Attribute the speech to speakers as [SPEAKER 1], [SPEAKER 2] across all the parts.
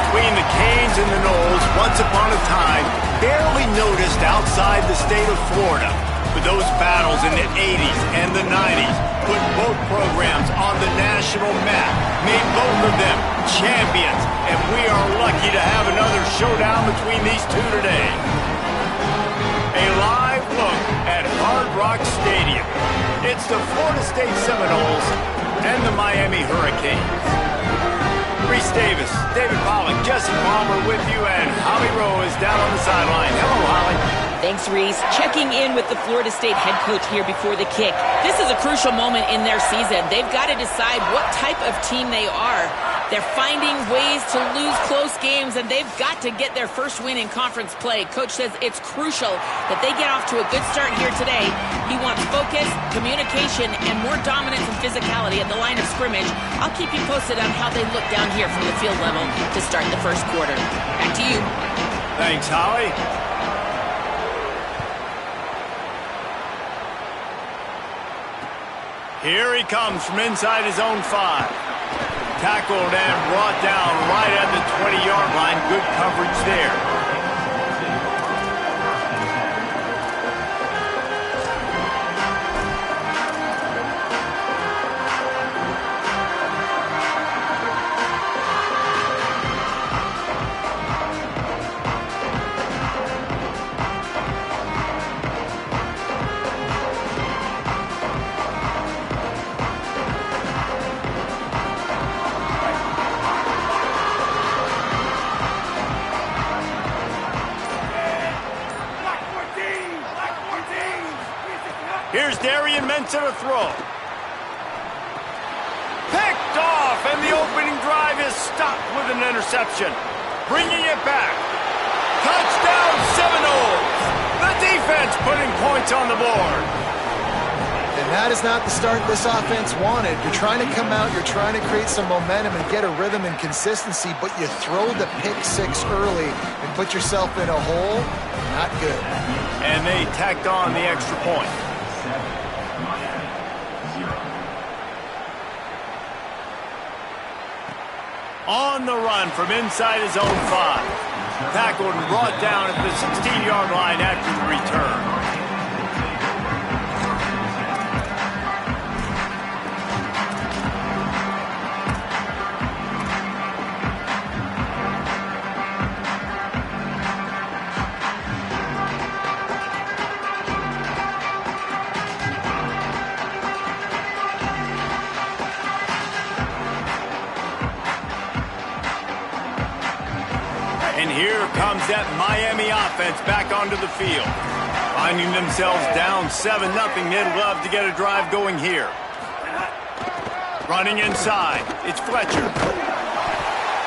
[SPEAKER 1] between the Canes and the Noles, once upon a time, barely noticed outside the state of Florida. But those battles in the 80s and the 90s put both programs on the national map, made both of them champions, and we are lucky to have another showdown between these two today. A live look at Hard Rock Stadium. It's the Florida State Seminoles and the Miami Hurricanes. Reese Davis, David Pollack, Jesse Palmer with you, and Holly Rowe is down on the sideline. Hello, Holly.
[SPEAKER 2] Thanks, Reese. Checking in with the Florida State head coach here before the kick. This is a crucial moment in their season. They've got to decide what type of team they are. They're finding ways to lose close games, and they've got to get their first win in conference play. Coach says it's crucial that they get off to a good start here today. He wants focus, communication, and more dominance and physicality at the line of scrimmage. I'll keep you posted on how they look down here from the field level to start the first quarter. Back to you.
[SPEAKER 1] Thanks, Holly. Here he comes from inside his own 5. Tackled and brought down right at the 20-yard line. Good coverage there. To the throw. Picked off, and the opening drive is stopped with an interception. Bringing it back. Touchdown Seminoles. The defense putting points on the board.
[SPEAKER 3] And that is not the start this offense wanted. You're trying to come out, you're trying to create some momentum and get a rhythm and consistency, but you throw the pick 6 early and put yourself in a hole. Not good.
[SPEAKER 1] And they tacked on the extra point. On the run from inside his own 5. Tackled and brought down at the 16-yard line after the return. And here comes that Miami offense back onto the field. Finding themselves down 7-0, they'd love to get a drive going here. Running inside, it's Fletcher.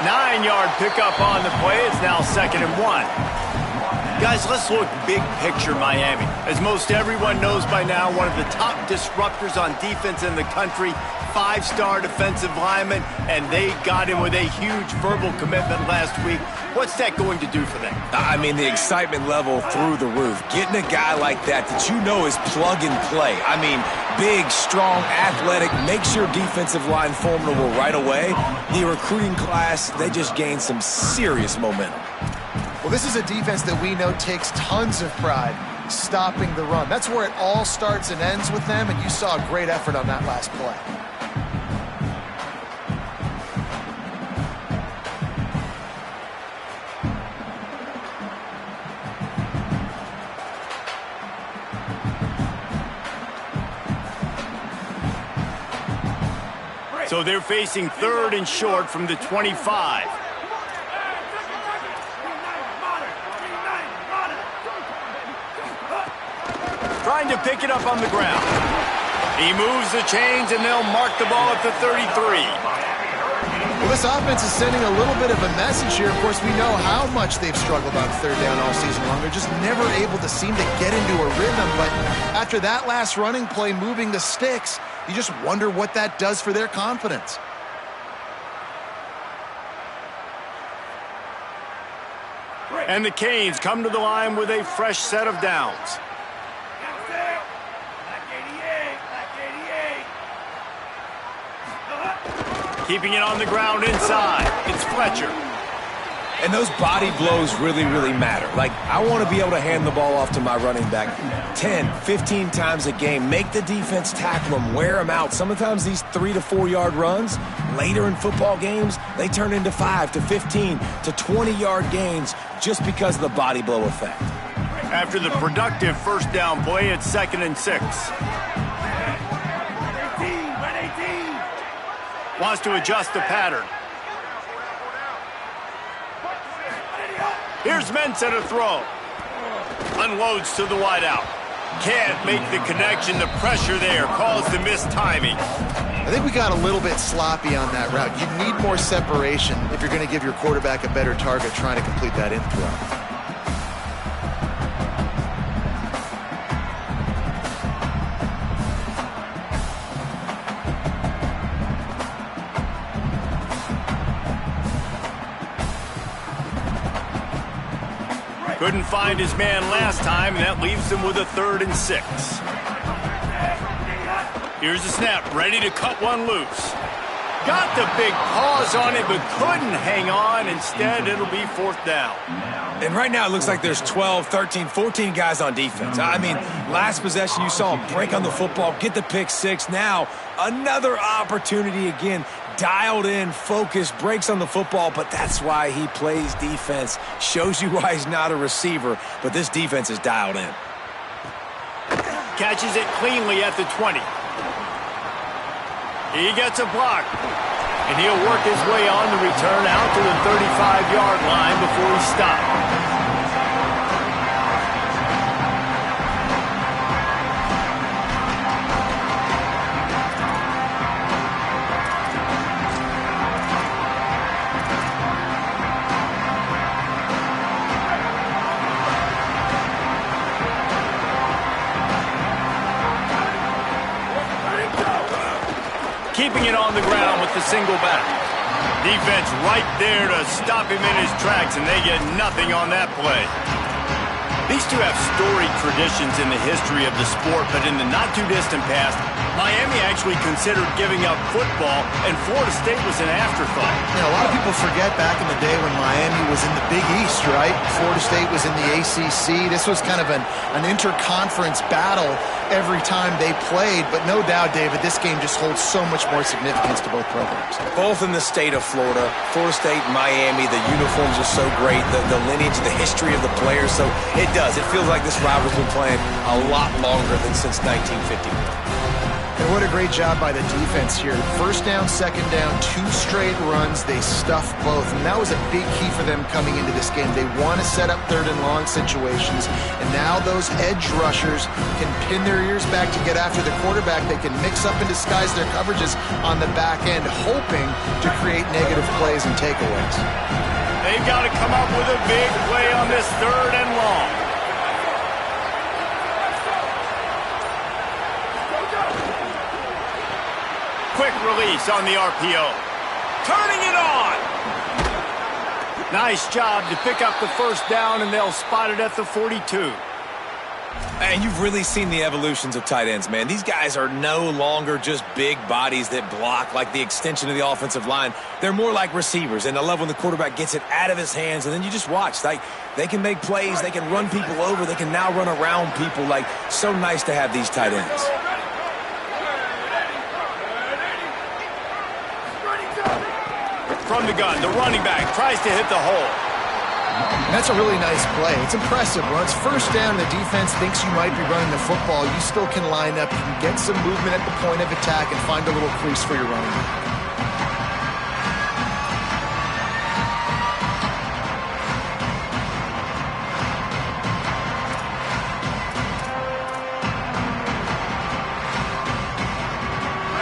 [SPEAKER 1] 9-yard pickup on the play. It's now 2nd and 1. Guys, let's look big picture Miami. As most everyone knows by now, one of the top disruptors on defense in the country, 5-star defensive lineman, and they got him with a huge verbal commitment last week. What's that going to do for them?
[SPEAKER 4] I mean, the excitement level through the roof. Getting a guy like that you know is plug and play. I mean, big, strong, athletic, makes your defensive line formidable right away. The recruiting class, they just gained some serious momentum.
[SPEAKER 3] Well, this is a defense that we know takes tons of pride stopping the run. That's where it all starts and ends with them, and you saw a great effort on that last play.
[SPEAKER 1] So they're facing 3rd and short from the 25. Trying to pick it up on the ground. He moves the chains, and they'll mark the ball at the 33.
[SPEAKER 3] Well, this offense is sending a little bit of a message here. Of course, we know how much they've struggled on 3rd down all season long. They're just never able to seem to get into a rhythm. But after that last running play, moving the sticks, you just wonder what that does for their confidence.
[SPEAKER 1] And the Canes come to the line with a fresh set of downs. Keeping it on the ground inside. It's Fletcher.
[SPEAKER 4] And those body blows really, really matter. Like, I want to be able to hand the ball off to my running back 10, 15 times a game. Make the defense tackle them, wear them out. Sometimes these 3 to 4 yard runs, later in football games, they turn into 5 to 15 to 20 yard gains just because of the body blow effect.
[SPEAKER 1] After the productive first down play, it's 2nd and 6. Wants to adjust the pattern. Here's Mensah to throw. Unloads to the wideout. Can't make the connection. The pressure there caused the missed timing.
[SPEAKER 3] I think we got a little bit sloppy on that route. You need more separation if you're going to give your quarterback a better target trying to complete that in throw.
[SPEAKER 1] Couldn't find his man last time, and that leaves him with a 3rd and 6. Here's the snap, ready to cut one loose. Got the big paws on it, but couldn't hang on. Instead, it'll be 4th down.
[SPEAKER 4] And right now, it looks like there's 12, 13, 14 guys on defense. I mean, last possession, you saw him break on the football, get the pick 6. Now, another opportunity again. Dialed in, focused, breaks on the football, but that's why he plays defense. Shows you why he's not a receiver, but this defense is dialed in.
[SPEAKER 1] Catches it cleanly at the 20. He gets a block, and he'll work his way on the return out to the 35-yard line before he stopped. Keeping it on the ground with the single back. Defense right there to stop him in his tracks, and they get nothing on that play. These two have storied traditions in the history of the sport, but in the not-too-distant past, Miami actually considered giving up football, and Florida State was an afterthought.
[SPEAKER 3] You know, a lot of people forget back in the day when Miami was in the Big East, right? Florida State was in the ACC. This was kind of an interconference battle every time they played, but no doubt, David, this game just holds so much more significance to both programs.
[SPEAKER 4] Both in the state of Florida, Florida State, Miami, the uniforms are so great, the lineage, the history of the players, so it does. It feels like this rivalry's been playing a lot longer than since 1951.
[SPEAKER 3] And what a great job by the defense here. First down, second down, 2 straight runs. They stuffed both, and that was a big key for them coming into this game. They want to set up 3rd and long situations, and now those edge rushers can pin their ears back to get after the quarterback. They can mix up and disguise their coverages on the back end, hoping to create negative plays and takeaways.
[SPEAKER 1] They've got to come up with a big play on this 3rd and long. Quick release on the RPO. Turning it on. Nice job to pick up the first down, and they'll spot it at the 42.
[SPEAKER 4] And you've really seen the evolutions of tight ends, man. These guys are no longer just big bodies that block like the extension of the offensive line. They're more like receivers, and I love when the quarterback gets it out of his hands, and then you just watch. Like, they can make plays, they can run people over, they can now run around people. Like, so nice to have these tight ends.
[SPEAKER 1] From the gun, the running back tries to hit the hole.
[SPEAKER 3] And that's a really nice play. It's impressive. When it's first down and the defense thinks you might be running the football, you still can line up. You can get some movement at the point of attack and find a little crease for your running back.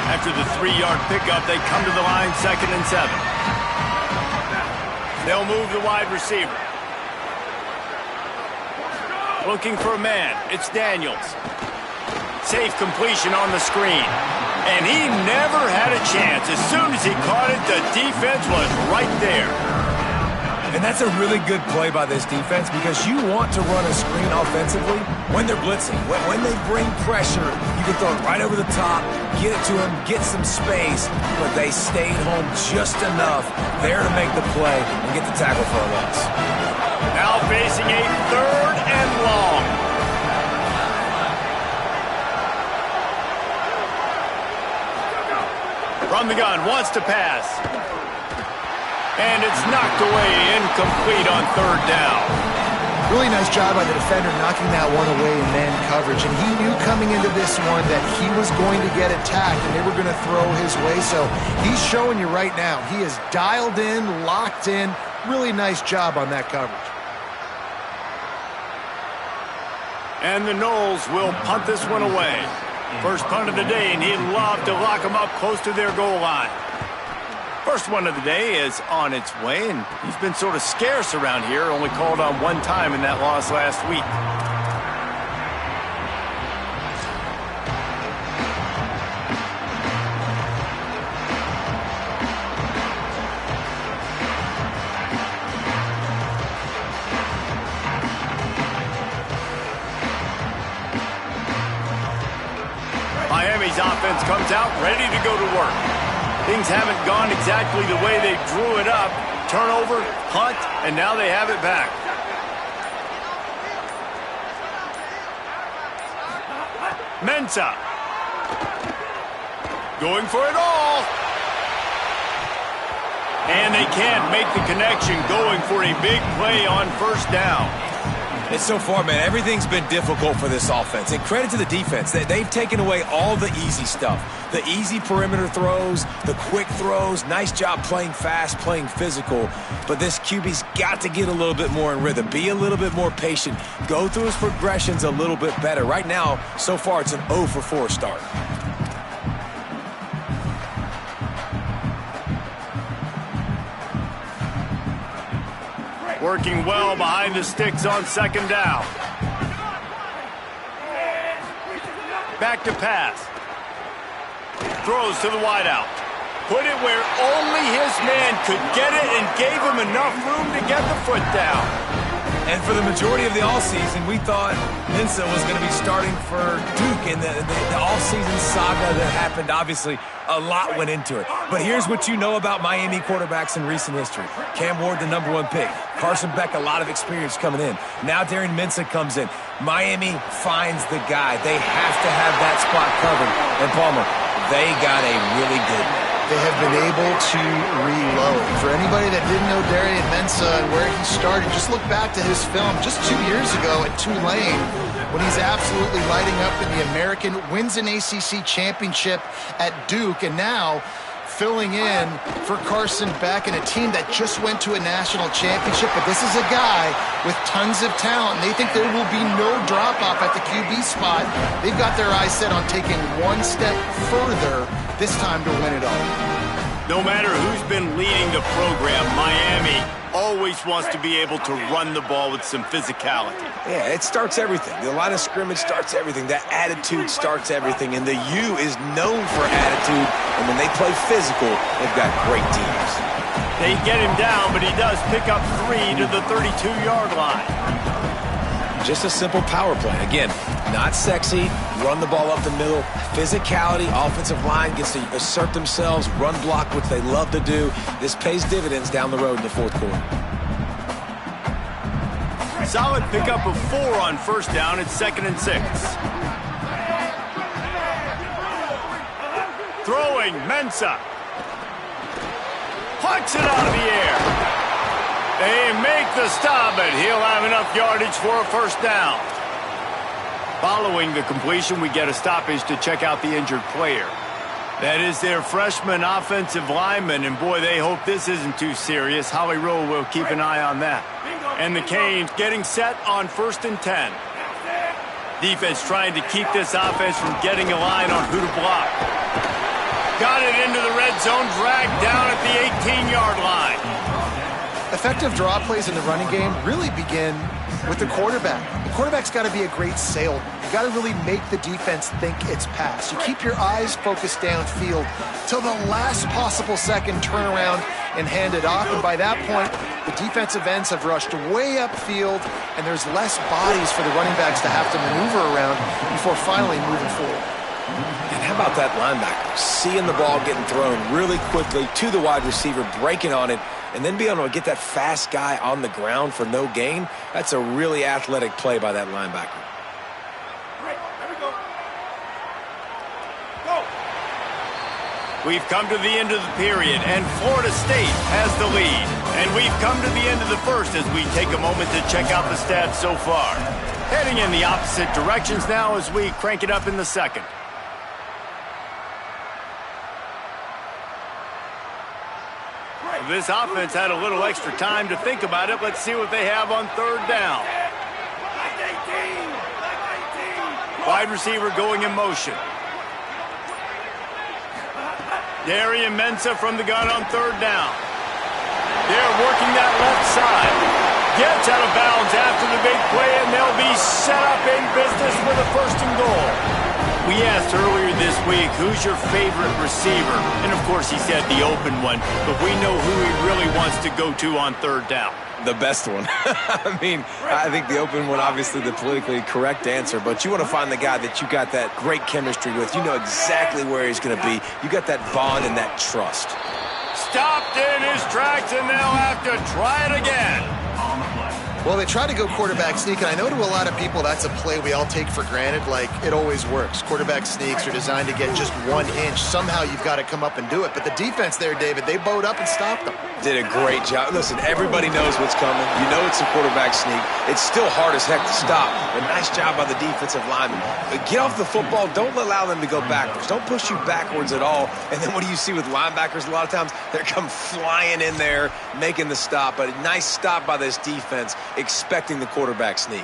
[SPEAKER 1] After the 3-yard pickup, they come to the line, 2nd and 7. They'll move the wide receiver. Looking for a man. It's Daniels. Safe completion on the screen. And he never had a chance. As soon as he caught it, the defense was right there.
[SPEAKER 4] And that's a really good play by this defense because you want to run a screen offensively when they're blitzing. When they bring pressure, you could throw it right over the top, get it to him, get some space, but they stayed home just enough there to make the play and get the tackle for a loss.
[SPEAKER 1] Now facing a 3rd and long. From the gun, wants to pass. And it's knocked away, incomplete on 3rd down.
[SPEAKER 3] Really nice job by the defender knocking that one away in man coverage. And he knew coming into this one that he was going to get attacked and they were going to throw his way. So he's showing you right now, he is dialed in, locked in. Really nice job on that coverage.
[SPEAKER 1] And the Noles will punt this one away. First punt of the day, and he'd love to lock them up close to their goal line. First one of the day is on its way, and he's been sort of scarce around here, only called on one time in that loss last week. Miami's offense comes out ready to go to work. Things haven't gone exactly the way they drew it up. Turnover, punt, and now they have it back. Mensah. Going for it all. And they can't make the connection, going for a big play on 1st down.
[SPEAKER 4] And so far, man, everything's been difficult for this offense. And credit to the defense. They've taken away all the easy stuff. The easy perimeter throws, the quick throws. Nice job playing fast, playing physical. But this QB's got to get a little bit more in rhythm. Be a little bit more patient. Go through his progressions a little bit better. Right now, so far, it's an 0 for 4 start.
[SPEAKER 1] Working well behind the sticks on 2nd down. Back to pass. Throws to the wideout. Put it where only his man could get it and gave him enough room to get the foot down.
[SPEAKER 4] And for the majority of the offseason, we thought Mensah was going to be starting for Duke. And the offseason saga that happened, obviously, a lot went into it. But here's what you know about Miami quarterbacks in recent history. Cam Ward, the #1 pick. Carson Beck, a lot of experience coming in. Now Darren Mensah comes in. Miami finds the guy. They have to have that spot covered. And Palmer, they got a really good one.
[SPEAKER 3] They have been able to reload. For anybody that didn't know Darren Mensah and where he started, just look back to his film just 2 years ago at Tulane when he's absolutely lighting up in the American, wins an ACC championship at Duke, and now filling in for Carson Beck and a team that just went to a national championship. But this is a guy with tons of talent. They think there will be no drop-off at the QB spot. They've got their eyes set on taking one step further this time to win it all.
[SPEAKER 1] No matter who's been leading the program, Miami always wants to be able to run the ball with some physicality.
[SPEAKER 4] Yeah, it starts everything. The line of scrimmage starts everything. That attitude starts everything. And the U is known for attitude. And when they play physical, they've got great teams.
[SPEAKER 1] They get him down, but he does pick up 3 to the 32-yard line.
[SPEAKER 4] Just a simple power play. Again, not sexy, run the ball up the middle, physicality, offensive line gets to assert themselves, run block, which they love to do. This pays dividends down the road in the 4th quarter.
[SPEAKER 1] Solid pickup of 4 on 1st down. It's 2nd and 6. Throwing, Mensah. Pucks it out of the air. They make the stop, but he'll have enough yardage for a 1st down. Following the completion, we get a stoppage to check out the injured player. That is their freshman offensive lineman, and boy, they hope this isn't too serious. Howie Rowe will keep an eye on that. And the Canes getting set on 1st and 10. Defense trying to keep this offense from getting a line on who to block. Got it into the red zone, dragged down at the 18-yard line.
[SPEAKER 3] Effective draw plays in the running game really begin with the quarterback. The quarterback's got to be a great salesman. You got to really make the defense think it's pass. You keep your eyes focused downfield till the last possible second, turn around and hand it off. And by that point, the defensive ends have rushed way upfield, and there's less bodies for the running backs to have to maneuver around before finally moving forward.
[SPEAKER 4] And how about that linebacker? Seeing the ball getting thrown really quickly to the wide receiver, breaking on it, and then being able to get that fast guy on the ground for no gain. That's a really athletic play by that linebacker.
[SPEAKER 1] We've come to the end of the period, and Florida State has the lead. And we've come to the end of the first as we take a moment to check out the stats so far. Heading in the opposite directions now as we crank it up in the second. This offense had a little extra time to think about it. Let's see what they have on third down. Wide receiver going in motion. Darian Mensah from the gun on third down. They're working that left side. Gets out of bounds after the big play, and they'll be set up in business with a first and goal. We asked earlier this week, who's your favorite receiver? And, of course, he said the open one, but we know who he really wants to go to on third down.
[SPEAKER 4] The best one. I mean, I think the open one, obviously the politically correct answer, but you want to find the guy that you got that great chemistry with. You know exactly where he's going to be. You got that bond and that trust.
[SPEAKER 1] Stopped in his tracks, and they'll have to try it again.
[SPEAKER 3] Well, they try to go quarterback sneak, and I know to a lot of people that's a play we all take for granted, like it always works. Quarterback sneaks are designed to get just 1 inch. Somehow you've got to come up and do it. But the defense there, David, they bowed up and stopped them.
[SPEAKER 4] Did a great job. Listen, everybody knows what's coming. You know it's a quarterback sneak. It's still hard as heck to stop. But nice job by the defensive lineman. But get off the football. Don't allow them to go backwards. Don't push you backwards at all. And then what do you see with linebackers a lot of times? They come flying in there, making the stop. But a nice stop by this defense, expecting the quarterback sneak.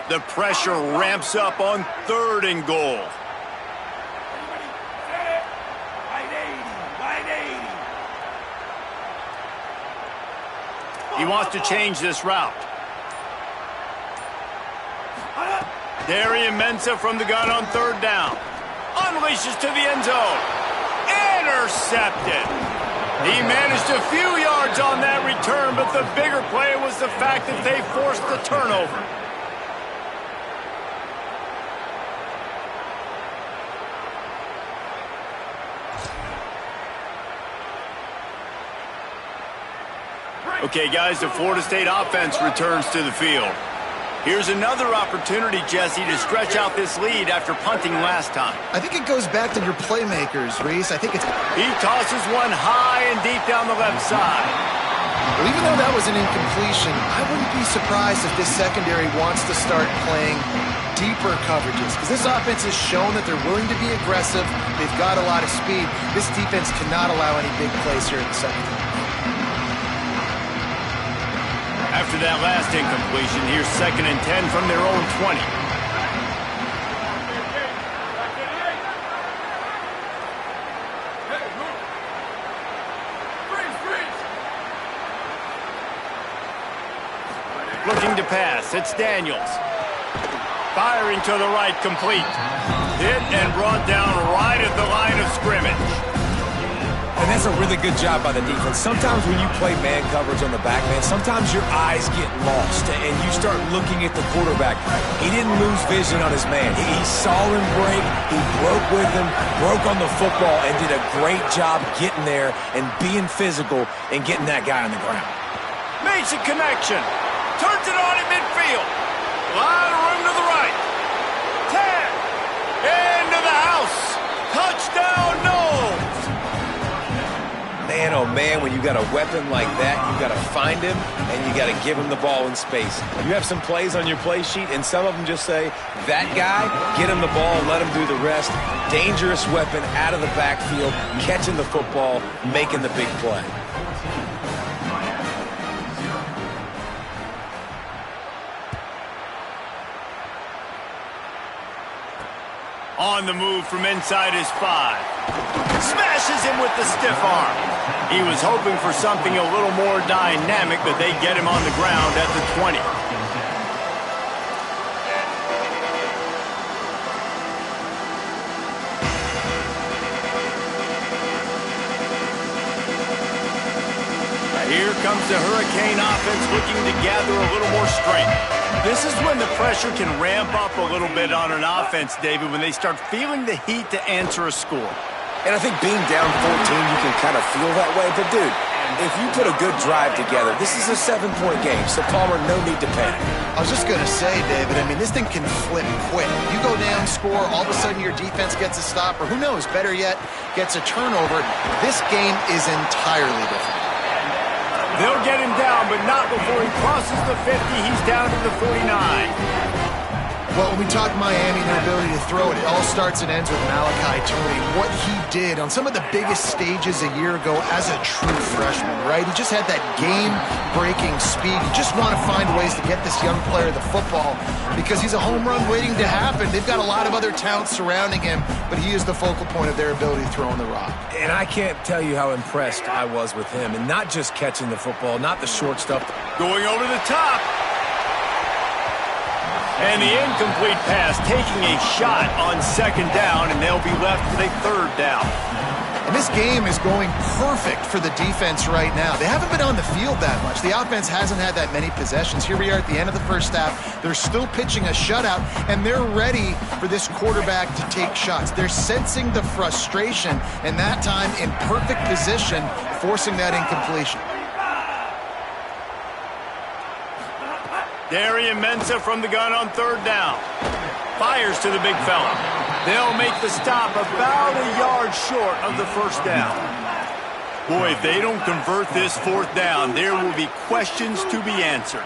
[SPEAKER 1] The pressure ramps up on third and goal. He wants to change this route. Darian Mensah from the gun on third down. Unleashes to the end zone. Intercepted. He managed a few yards on that return, but the bigger play was the fact that they forced the turnover. Okay, guys, the Florida State offense returns to the field. Here's another opportunity, Jesse, to stretch out this lead after punting last time.
[SPEAKER 3] I think it goes back to your playmakers, Reese. I think it's...
[SPEAKER 1] He tosses one high and deep down the left side.
[SPEAKER 3] Well, even though that was an incompletion, I wouldn't be surprised if this secondary wants to start playing deeper coverages, because this offense has shown that they're willing to be aggressive. They've got a lot of speed. This defense cannot allow any big plays here in the second half.
[SPEAKER 1] After that last incompletion, here's 2nd and 10 from their own 20. Looking to pass, it's Daniels. Firing to the right, complete. Hit and brought down right at the line of scrimmage.
[SPEAKER 4] And that's a really good job by the defense. Sometimes when you play man coverage on the back, man, sometimes your eyes get lost and you start looking at the quarterback. He didn't lose vision on his man. He saw him break. He broke with him, broke on the football, and did a great job getting there and being physical and getting that guy on the ground.
[SPEAKER 1] Makes a connection. Turns it on at midfield. Line of room to the right. 10. Into the house. Touchdown, Knowles.
[SPEAKER 4] Man, oh man, when you got a weapon like that, you got to find him and you got to give him the ball in space. You have some plays on your play sheet, and some of them just say, that guy, get him the ball, let him do the rest. Dangerous weapon out of the backfield, catching the football, making the big play.
[SPEAKER 1] On the move from inside his 5. Smashes him with the stiff arm. He was hoping for something a little more dynamic, but they get him on the ground at the 20. Here comes the Hurricane offense looking to gather a little more strength. This is when the pressure can ramp up a little bit on an offense, David, when they start feeling the heat to answer a score.
[SPEAKER 4] And I think being down 14, you can kind of feel that way. But, dude, if you put a good drive together, this is a 7-point game. So, Palmer, no need to panic.
[SPEAKER 3] I was just going to say, David, I mean, this thing can flip quick. You go down, score, all of a sudden your defense gets a stop, or who knows, better yet, gets a turnover. This game is entirely different.
[SPEAKER 1] They'll get him down, but not before he crosses the 50. He's down to the 49.
[SPEAKER 3] Well, when we talk Miami and their ability to throw it, it all starts and ends with Malachi Tony. What he did on some of the biggest stages a year ago as a true freshman, right? He just had that game-breaking speed. You just want to find ways to get this young player the football because he's a home run waiting to happen. They've got a lot of other talent surrounding him, but he is the focal point of their ability to throw on the rock.
[SPEAKER 4] And I can't tell you how impressed I was with him. And not just catching the football, not the short stuff.
[SPEAKER 1] Going over the top. And the incomplete pass taking a shot on second down, and they'll be left with a third down.
[SPEAKER 3] And this game is going perfect for the defense right now. They haven't been on the field that much. The offense hasn't had that many possessions. Here we are at the end of the first half. They're still pitching a shutout, and they're ready for this quarterback to take shots. They're sensing the frustration, and that time in perfect position, forcing that incompletion.
[SPEAKER 1] Darian Mensah from the gun on third down. Fires to the big fella. They'll make the stop about a yard short of the first down. Boy, if they don't convert this fourth down, there will be questions to be answered.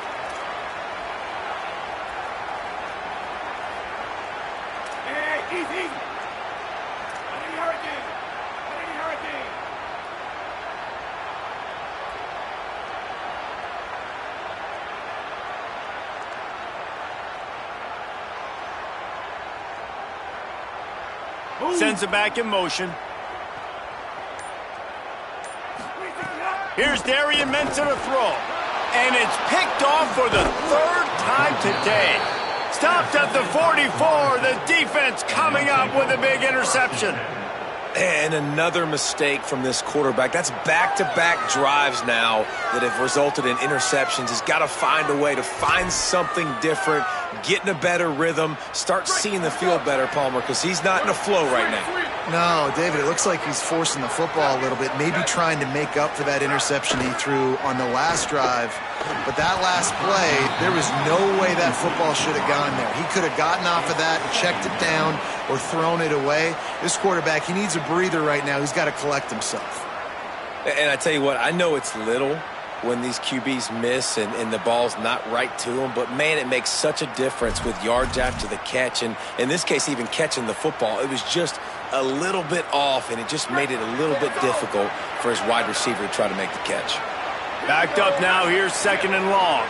[SPEAKER 5] Hey, easy. Hurricane.
[SPEAKER 1] Sends it back in motion. Here's Darian Mensah to throw. And it's picked off for the third time today. Stopped at the 44. The defense coming up with a big interception.
[SPEAKER 4] And another mistake from this quarterback. That's back-to-back drives now that have resulted in interceptions. He's got to find a way to find something different, get in a better rhythm, start seeing the field better, Palmer, because he's not in a flow right now.
[SPEAKER 3] No, David, it looks like he's forcing the football a little bit, maybe trying to make up for that interception he threw on the last drive. But that last play, there was no way that football should have gone there. He could have gotten off of that and checked it down or thrown it away. This quarterback, he needs a breather right now. He's got to collect himself.
[SPEAKER 4] And I tell you what, I know it's little when these QBs miss and the ball's not right to them, but, man, it makes such a difference with yards after the catch. And in this case, even catching the football, it was just a little bit off, and it just made it a little bit difficult for his wide receiver to try to make the catch.
[SPEAKER 1] Backed up now, here's second and long.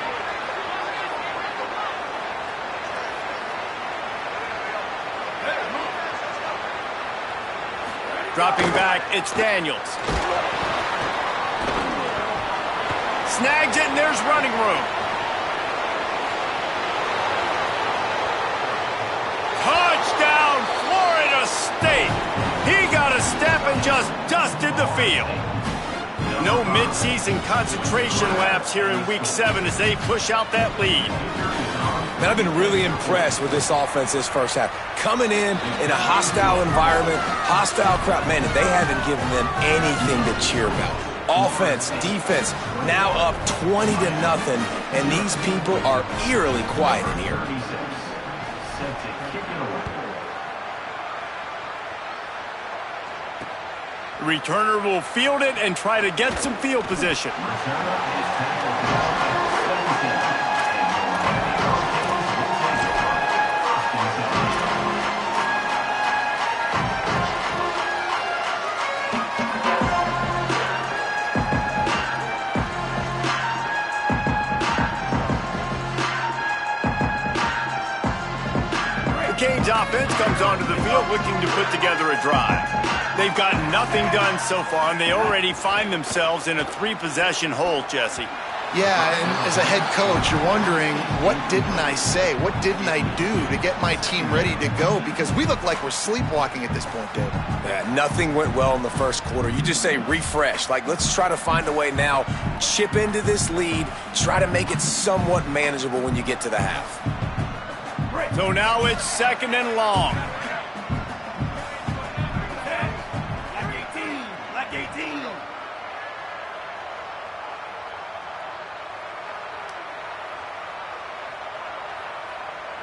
[SPEAKER 1] Dropping back, it's Daniels. Snags it, and there's running room. Touchdown, Florida State. He got a step and just dusted the field. No midseason concentration laps here in Week 7 as they push out that lead.
[SPEAKER 4] Man, I've been really impressed with this offense this first half. Coming in a hostile environment, hostile crowd, man, they haven't given them anything to cheer about. Offense, defense, now up 20-0, and these people are eerily quiet in here.
[SPEAKER 1] The returner will field it and try to get some field position. Canes offense comes onto the field looking to put together a drive. They've got nothing done so far, and they already find themselves in a 3-possession hole, Jesse.
[SPEAKER 3] Yeah, and as a head coach, you're wondering, what didn't I say? What didn't I do to get my team ready to go? Because we look like we're sleepwalking at this point, Dave.
[SPEAKER 4] Yeah, nothing went well in the first quarter. You just say refresh. Like, let's try to find a way now, chip into this lead, try to make it somewhat manageable when you get to the half.
[SPEAKER 1] So now it's 2nd and long.
[SPEAKER 5] Black 18.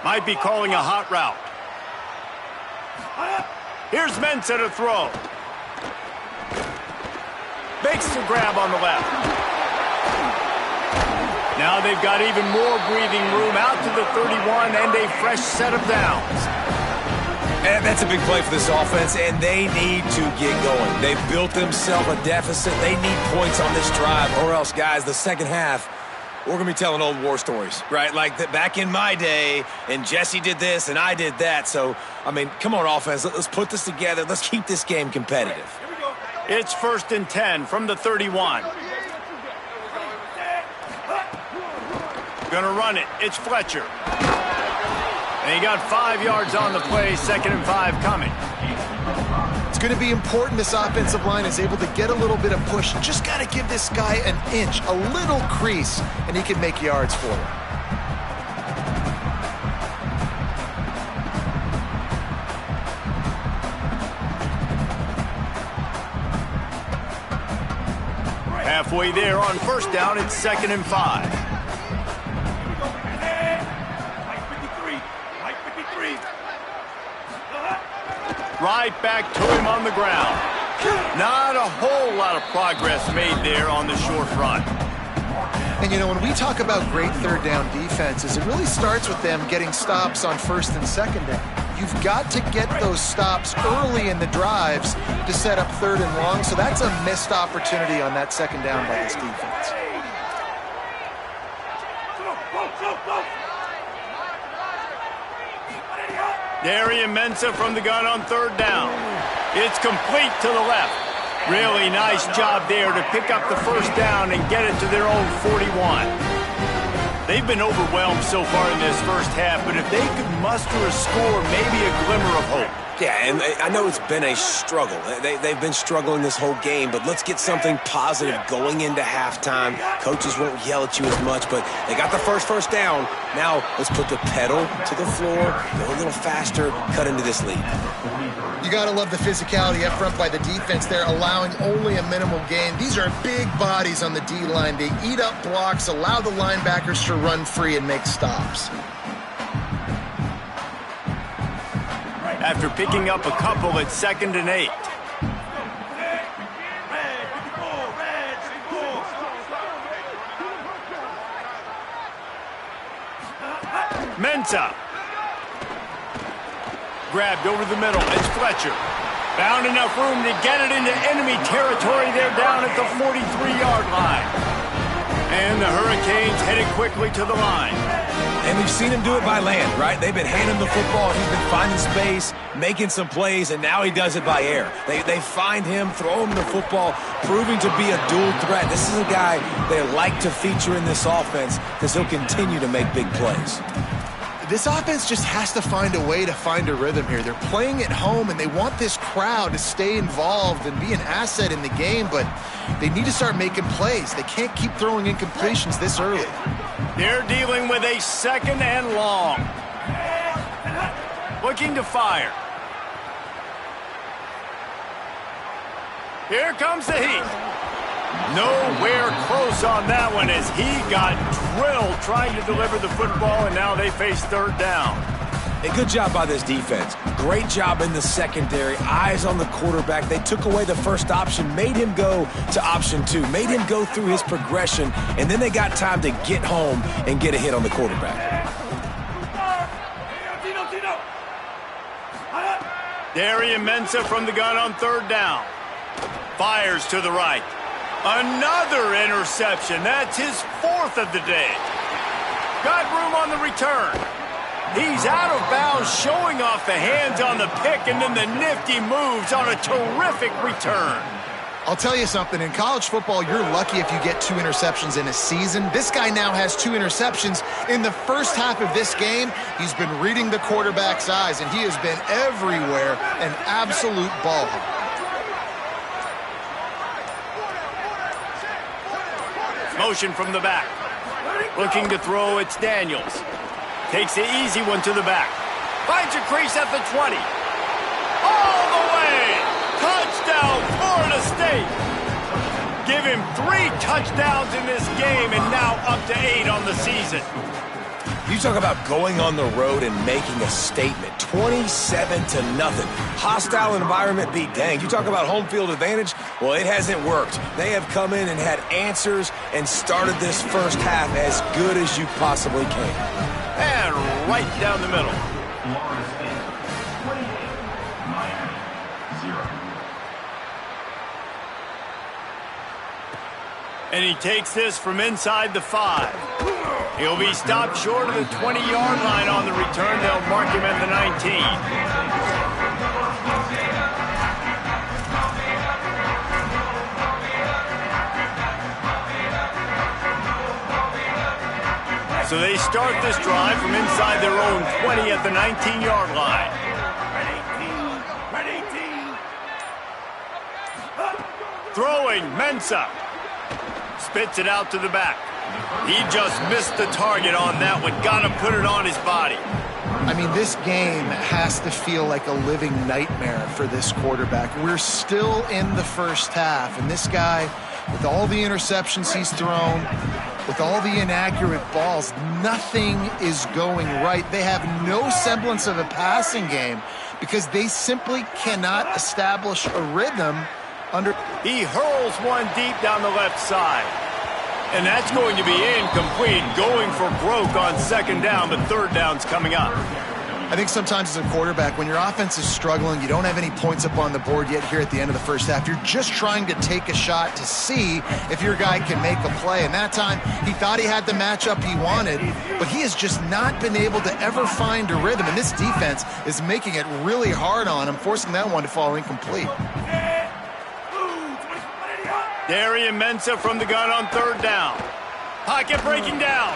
[SPEAKER 1] Might be calling a hot route. Here's Mensah to throw. Makes the grab on the left. Now they've got even more breathing room out to the 31 and a fresh set of downs.
[SPEAKER 4] And that's a big play for this offense, and they need to get going. They've built themselves a deficit. They need points on this drive, or else, guys, the second half, we're going to be telling old war stories, right? Like that back in my day, and Jesse did this, and I did that. So, I mean, come on, offense. Let's put this together. Let's keep this game competitive.
[SPEAKER 1] It's 1st and 10 from the 31. Gonna run it. It's Fletcher. And he got 5 yards on the play. 2nd and 5 coming.
[SPEAKER 3] It's going to be important this offensive line is able to get a little bit of push. Just got to give this guy an inch, a little crease, and he can make yards for it.
[SPEAKER 1] Halfway there on 1st down, it's 2nd and 5. Right back to him on the ground. Not a whole lot of progress made there on the short run.
[SPEAKER 3] And, you know, when we talk about great 3rd down defenses, it really starts with them getting stops on 1st and 2nd down. You've got to get those stops early in the drives to set up 3rd and long, so that's a missed opportunity on that 2nd down by this defense.
[SPEAKER 1] Darian Mensah from the gun on 3rd down. It's complete to the left. Really nice job there to pick up the 1st down and get it to their own 41. They've been overwhelmed so far in this first half, but if they could muster a score, maybe a glimmer of hope.
[SPEAKER 4] Yeah, and I know it's been a struggle. They've been struggling this whole game, but let's get something positive going into halftime. Coaches won't yell at you as much, but they got the first down. Now let's put the pedal to the floor, go a little faster, cut into this lead.
[SPEAKER 3] You got to love the physicality up front by the defense there, allowing only a minimal gain. These are big bodies on the D-line. They eat up blocks, allow the linebackers to run free and make stops.
[SPEAKER 1] After picking up a couple at 2nd and 8. Mensah. Grabbed over the middle. It's Fletcher. Found enough room to get it into enemy territory. They're down at the 43-yard line. And the Hurricanes headed quickly to the line.
[SPEAKER 4] And we've seen him do it by land, right? They've been handing the football. He's been finding space, making some plays, and now he does it by air. They find him, throw him the football, proving to be a dual threat. This is a guy they like to feature in this offense because he'll continue to make big plays.
[SPEAKER 3] This offense just has to find a way to find a rhythm here. They're playing at home, and they want this crowd to stay involved and be an asset in the game, but they need to start making plays. They can't keep throwing incompletions this early.
[SPEAKER 1] They're dealing with a 2nd and long. Looking to fire. Here comes the heat. Nowhere close on that one as he got drilled trying to deliver the football, and now they face 3rd down.
[SPEAKER 4] A good job by this defense. Great job in the secondary. Eyes on the quarterback. They took away the first option, made him go to option 2, made him go through his progression, and then they got time to get home and get a hit on the quarterback.
[SPEAKER 1] Darian Mensah from the gun on 3rd down. Fires to the right. Another interception. That's his 4th of the day. Got room on the return. He's out of bounds, showing off the hands on the pick, and then the nifty moves on a terrific return.
[SPEAKER 3] I'll tell you something. In college football, you're lucky if you get 2 interceptions in a season. This guy now has 2 interceptions. In the first half of this game, he's been reading the quarterback's eyes, and he has been everywhere, an absolute ball hawk.
[SPEAKER 1] Motion from the back. Looking to throw, it's Daniels. Takes the easy one to the back. Finds a crease at the 20. All the way! Touchdown, Florida State! Give him 3 touchdowns in this game and now up to 8 on the season.
[SPEAKER 4] You talk about going on the road and making a statement. 27-0. Hostile environment be danged. You talk about home field advantage? Well, it hasn't worked. They have come in and had answers and started this first half as good as you possibly can.
[SPEAKER 1] And right down the middle. And he takes this from inside the 5. He'll be stopped short of the 20-yard line on the return. They'll mark him at the 19. So they start this drive from inside their own 20 at the 19-yard line. Throwing, Mensah. Spits it out to the back. He just missed the target on that one. Got to put it on his body.
[SPEAKER 3] I mean, this game has to feel like a living nightmare for this quarterback. We're still in the first half, and this guy, with all the interceptions he's thrown, with all the inaccurate balls, nothing is going right. They have no semblance of a passing game because they simply cannot establish a rhythm under.
[SPEAKER 1] He hurls one deep down the left side. And that's going to be incomplete, going for broke on second down, but third down's coming up.
[SPEAKER 3] I think sometimes as a quarterback, when your offense is struggling, you don't have any points up on the board yet here at the end of the first half. You're just trying to take a shot to see if your guy can make a play. And that time, he thought he had the matchup he wanted, but he has just not been able to ever find a rhythm. And this defense is making it really hard on him, forcing that one to fall incomplete.
[SPEAKER 1] Darian Mensah from the gun on third down. Pocket breaking down.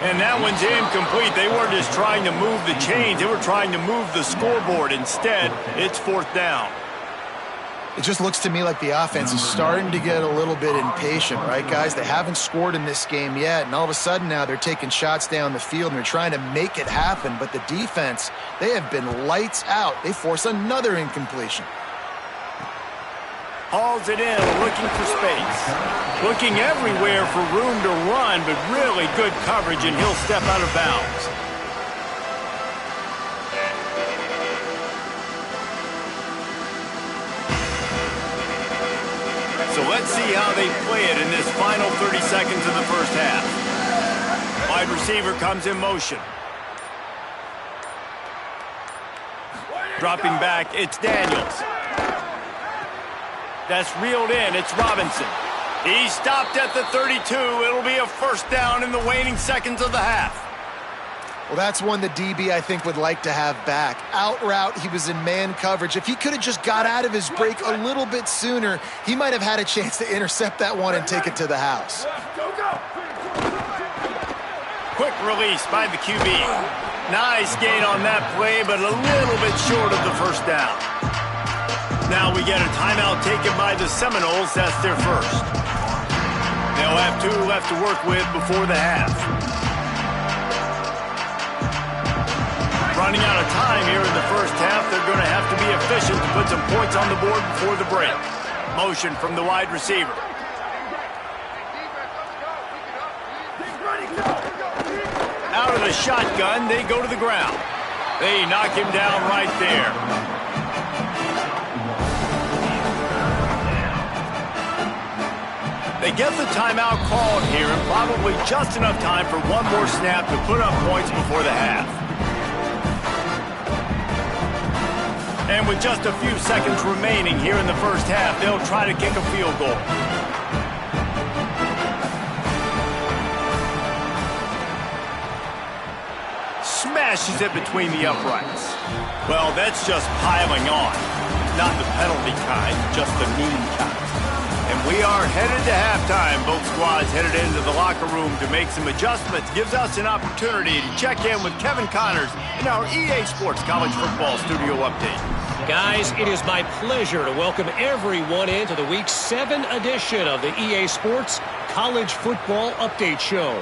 [SPEAKER 1] And that one's incomplete. They weren't just trying to move the chains. They were trying to move the scoreboard. Instead, it's fourth down.
[SPEAKER 3] It just looks to me like the offense is starting to get a little bit impatient, right, guys? They haven't scored in this game yet, and all of a sudden now they're taking shots down the field and they're trying to make it happen. But the defense, they have been lights out. They force another incompletion.
[SPEAKER 1] Hauls it in, looking for space. Looking everywhere for room to run, but really good coverage, and he'll step out of bounds. So let's see how they play it in this final 30 seconds of the first half. Wide receiver comes in motion. Dropping back, it's Daniels. That's reeled in. It's Robinson. He stopped at the 32. It'll be a first down in the waning seconds of the half.
[SPEAKER 3] Well, that's one the DB, I think, would like to have back. Out route, he was in man coverage. If he could have just got out of his break a little bit sooner, he might have had a chance to intercept that one and take it to the house.
[SPEAKER 1] Quick release by the QB. Nice gain on that play, but a little bit short of the first down. Now we get a timeout taken by the Seminoles. That's their first. They'll have 2 left to work with before the half. Running out of time here in the first half. They're going to have to be efficient to put some points on the board before the break. Motion from the wide receiver. Out of the shotgun, they go to the ground. They knock him down right there. They get the timeout called here, and probably just enough time for one more snap to put up points before the half. And with just a few seconds remaining here in the first half, they'll try to kick a field goal. Smashes it between the uprights. Well, that's just piling on. not the penalty kind, just the mean kind. And we are headed to halftime. Both squads headed into the locker room to make some adjustments. Gives us an opportunity to check in with Kevin Connors in our EA Sports College Football Studio Update.
[SPEAKER 6] Guys, it is my pleasure to welcome everyone into the Week 7 edition of the EA Sports College Football Update Show.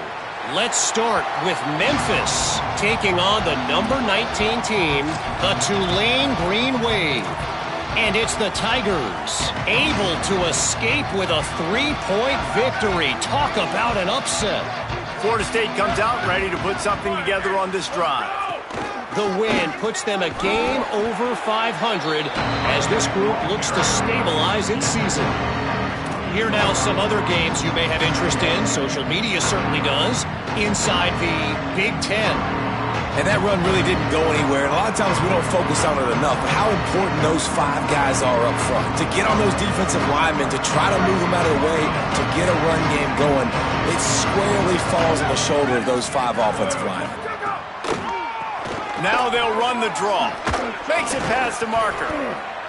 [SPEAKER 6] Let's start with Memphis taking on the number 19 team, the Tulane Green Wave. And it's the Tigers able to escape with a 3-point victory. Talk about an upset.
[SPEAKER 1] Florida State comes out ready to put something together on this drive.
[SPEAKER 6] The win puts them a game over 500 as this group looks to stabilize its season. Here now some other games you may have interest in. Social media certainly does. Inside the Big Ten.
[SPEAKER 4] And that run really didn't go anywhere. And a lot of times we don't focus on it enough. But how important those 5 guys are up front. To get on those defensive linemen, to try to move them out of the way, to get a run game going. It squarely falls on the shoulder of those 5 offensive linemen.
[SPEAKER 1] Now they'll run the draw. Makes it past the marker.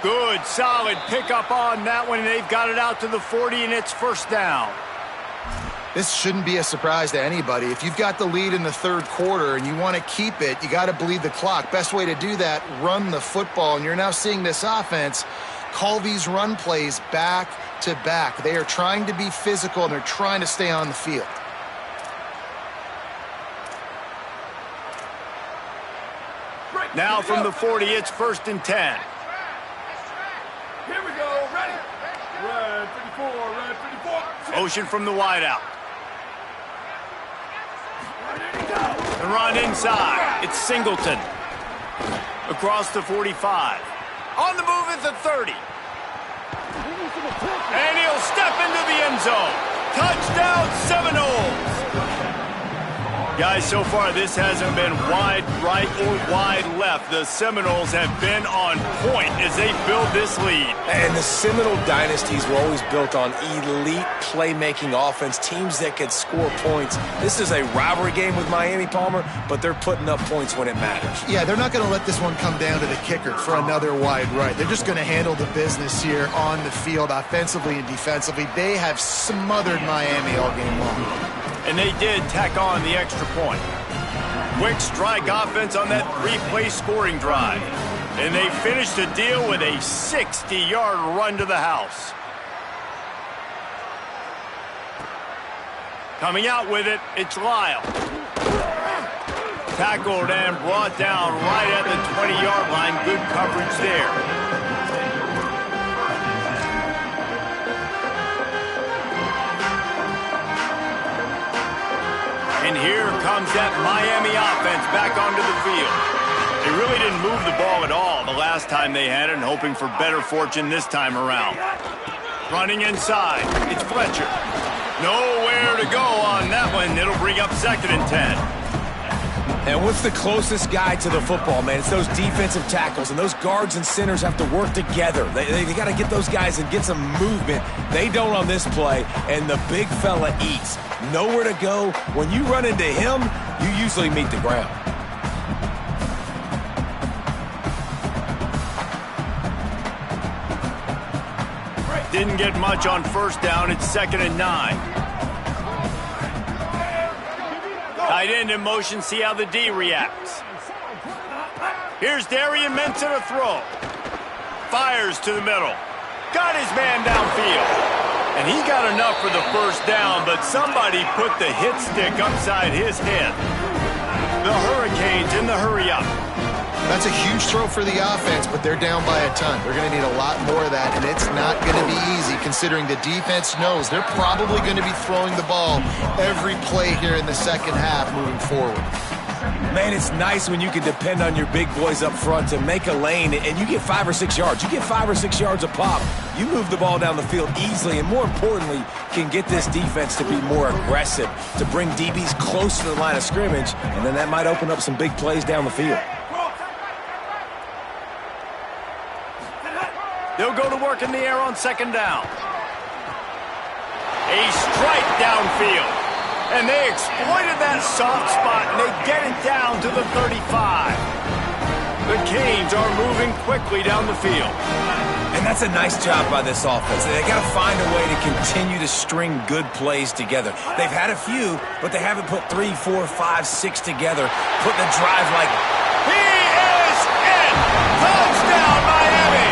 [SPEAKER 1] Good, solid pickup on that one. And they've got it out to the 40, and it's first down.
[SPEAKER 3] This shouldn't be a surprise to anybody. If you've got the lead in the third quarter and you want to keep it, you got to bleed the clock. Best way to do that, run the football. And you're now seeing this offense call these run plays back to back. They are trying to be physical, and they're trying to stay on the field.
[SPEAKER 1] Now from the 40, it's first and 10.
[SPEAKER 5] Here we go. Ready. Red 54. Red 54.
[SPEAKER 1] Motion from the wideout. The run inside. It's Singleton. Across the 45. On the move at the 30. And he'll step into the end zone. Touchdown Seminoles. Guys, so far this hasn't been wide right or wide left. The Seminoles have been on point as they build this lead.
[SPEAKER 4] And the Seminole dynasties were always built on elite playmaking offense, teams that could score points. This is a rivalry game with Miami, Palmer, but they're putting up points when it matters.
[SPEAKER 3] Yeah, they're not going to let this one come down to the kicker for another wide right. They're just going to handle the business here on the field, offensively and defensively. They have smothered Miami all game long.
[SPEAKER 1] And they did tack on the extra point. Quick strike offense on that 3-play scoring drive. And they finished the deal with a 60-yard run to the house. Coming out with it, it's Lyle. Tackled and brought down right at the 20-yard line. Good coverage there. And here comes that Miami offense back onto the field. They really didn't move the ball at all the last time they had it, and hoping for better fortune this time around. Running inside, it's Fletcher. Nowhere to go on that one. It'll bring up second and 10.
[SPEAKER 4] And what's the closest guy to the football, man? It's those defensive tackles, and those guards and centers have to work together. They got to get those guys and get some movement. They don't on this play, and the big fella eats. Nowhere to go. When you run into him, you usually meet the ground.
[SPEAKER 1] Didn't get much on first down. It's second and 9. Tight end in motion. See how the D reacts. Here's Darian Mensah to throw. Fires to the middle. Got his man downfield. And he got enough for the first down, but somebody put the hit stick upside his head. The Hurricanes in the hurry-up.
[SPEAKER 3] That's a huge throw for the offense, but they're down by a ton. They're going to need a lot more of that, and it's not going to be easy considering the defense knows they're probably going to be throwing the ball every play here in the second half moving forward.
[SPEAKER 4] Man, it's nice when you can depend on your big boys up front to make a lane, and you get 5 or 6 yards. You get 5 or 6 yards a pop. You move the ball down the field easily, and more importantly, can get this defense to be more aggressive, to bring DBs close to the line of scrimmage, and then that might open up some big plays down the field.
[SPEAKER 1] They'll go to work in the air on second down. A strike downfield. And they exploited that soft spot, and they get it down to the 35. The Canes are moving quickly down the field.
[SPEAKER 4] And that's a nice job by this offense. They got to find a way to continue to string good plays together. They've had a few, but they haven't put 3, 4, 5, 6 together, putting a drive like...
[SPEAKER 1] He is in! Touchdown, Miami!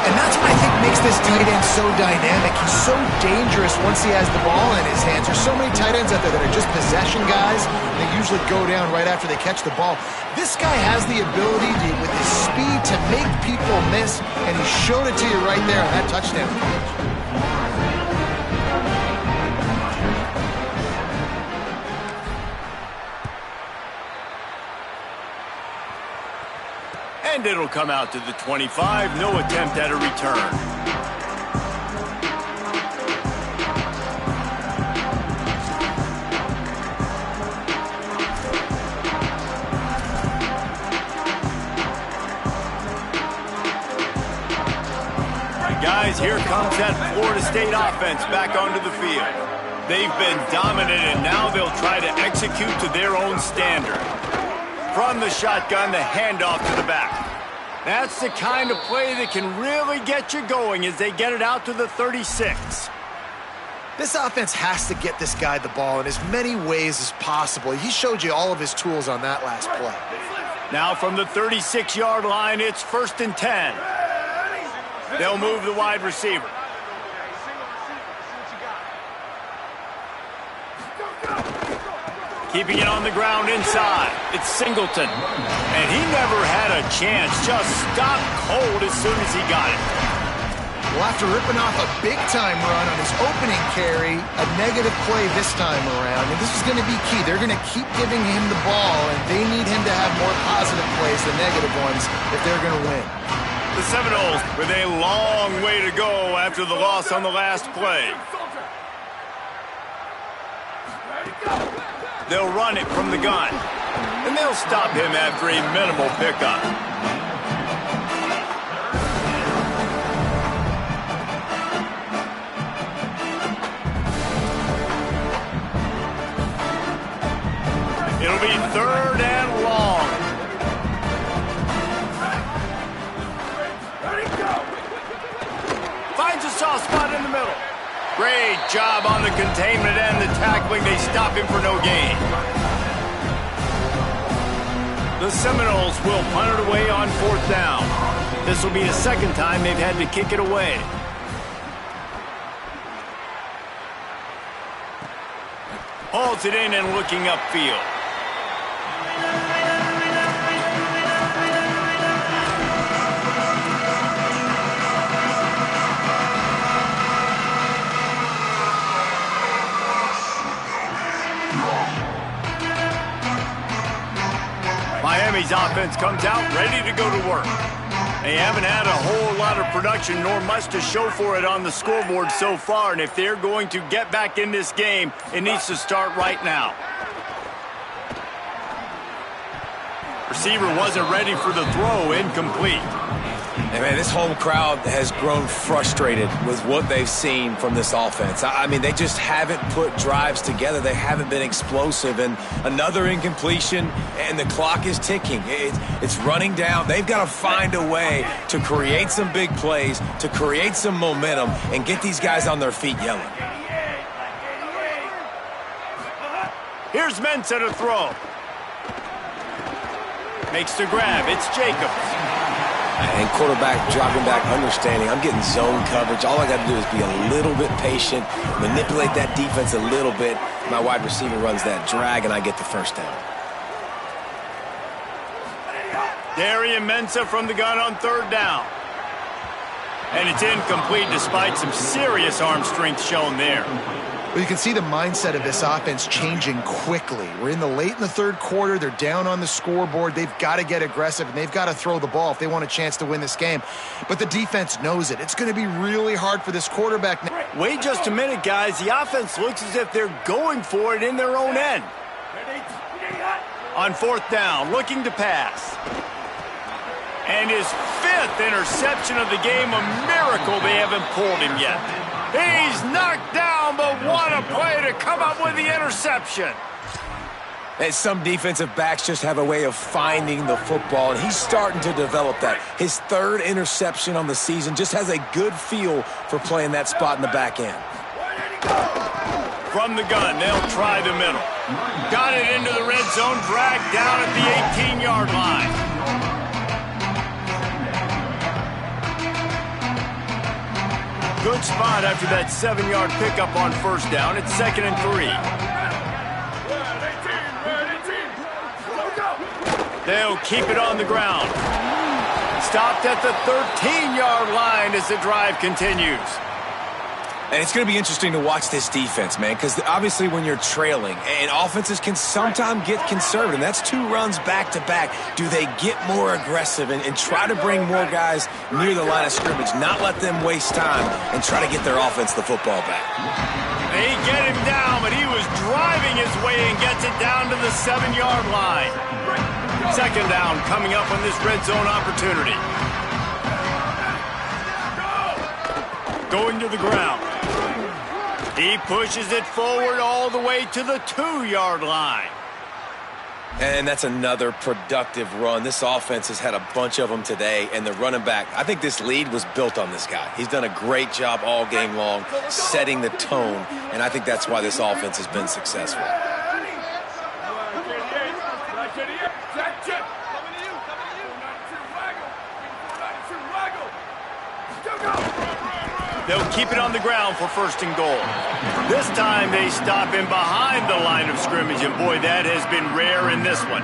[SPEAKER 3] And that's what I think makes this tight end so dynamic. He's so dangerous once he has the ball in his hands. There's so many tight ends out there that are just possession guys. They usually go down right after they catch the ball. This guy has the ability to, with his speed, to make people miss, and he showed it to you right there on that touchdown catch.
[SPEAKER 1] And it'll come out to the 25. No attempt at a return. Guys, here comes that Florida State offense back onto the field. They've been dominant, and now they'll try to execute to their own standard. From the shotgun, the handoff to the back. That's the kind of play that can really get you going as they get it out to the 36.
[SPEAKER 3] This offense has to get this guy the ball in as many ways as possible. He showed you all of his tools on that last play.
[SPEAKER 1] Now from the 36-yard line, it's 1st and 10. They'll move the wide receiver. Keeping it on the ground inside. It's Singleton. And he never had a chance. Just stopped cold as soon as he got it.
[SPEAKER 3] Well, after ripping off a big-time run on his opening carry, a negative play this time around. And this is going to be key. They're going to keep giving him the ball, and they need him to have more positive plays than negative ones if they're going to win.
[SPEAKER 1] The Seminoles with a long way to go after the loss on the last play. They'll run it from the gun, and they'll stop him after a minimal pickup. It'll be 3rd and long. Finds a soft spot in the middle. Great job on the containment and the tackling. They stop him for no gain. The Seminoles will punt it away on 4th down. This will be the second time they've had to kick it away. Hauls it in and looking upfield. Miami's offense comes out ready to go to work. They haven't had a whole lot of production nor much to show for it on the scoreboard so far, and if they're going to get back in this game, it needs to start right now. Receiver wasn't ready for the throw, incomplete.
[SPEAKER 4] And man, this home crowd has grown frustrated with what they've seen from this offense. I mean, they just haven't put drives together. They haven't been explosive. And another incompletion, and the clock is ticking. It's running down. They've got to find a way to create some big plays, to create some momentum, and get these guys on their feet yelling.
[SPEAKER 1] Here's Mensah to throw. Makes the grab. It's Jacobs.
[SPEAKER 4] And quarterback dropping back, understanding I'm getting zone coverage. All I got to do is be a little bit patient, manipulate that defense a little bit. My wide receiver runs that drag, and I get the first down.
[SPEAKER 1] Darian Mensah from the gun on 3rd down. And it's incomplete despite some serious arm strength shown there.
[SPEAKER 3] Well, you can see the mindset of this offense changing quickly. We're late in the 3rd quarter. They're down on the scoreboard. They've got to get aggressive, and they've got to throw the ball if they want a chance to win this game. But the defense knows it. It's going to be really hard for this quarterback.
[SPEAKER 1] Wait just a minute, guys. The offense looks as if they're going for it in their own end. On 4th down, looking to pass. And his 5th interception of the game, a miracle they haven't pulled him yet. He's knocked down, but what a play to come up with the interception.
[SPEAKER 4] And some defensive backs just have a way of finding the football, and he's starting to develop that. His third interception on the season, just has a good feel for playing that spot in the back end.
[SPEAKER 1] From the gun, they'll try the middle. Got it into the red zone, dragged down at the 18-yard line. Good spot after that 7-yard pickup on first down. It's 2nd and 3. They'll keep it on the ground. Stopped at the 13-yard line as the drive continues.
[SPEAKER 4] And it's going to be interesting to watch this defense, man, because obviously when you're trailing, and offenses can sometimes get conservative, and that's 2 runs back-to-back. Do they get more aggressive and try to bring more guys near the line of scrimmage, not let them waste time, and try to get their offense the football back?
[SPEAKER 1] They get him down, but he was driving his way and gets it down to the 7-yard line. 2nd down coming up on this red zone opportunity. Going to the ground. He pushes it forward all the way to the 2-yard line.
[SPEAKER 4] And that's another productive run. This offense has had a bunch of them today, and the running back, I think this lead was built on this guy. He's done a great job all game long setting the tone, and I think that's why this offense has been successful.
[SPEAKER 1] They'll keep it on the ground for 1st and goal. This time they stop him behind the line of scrimmage, and boy, that has been rare in this one.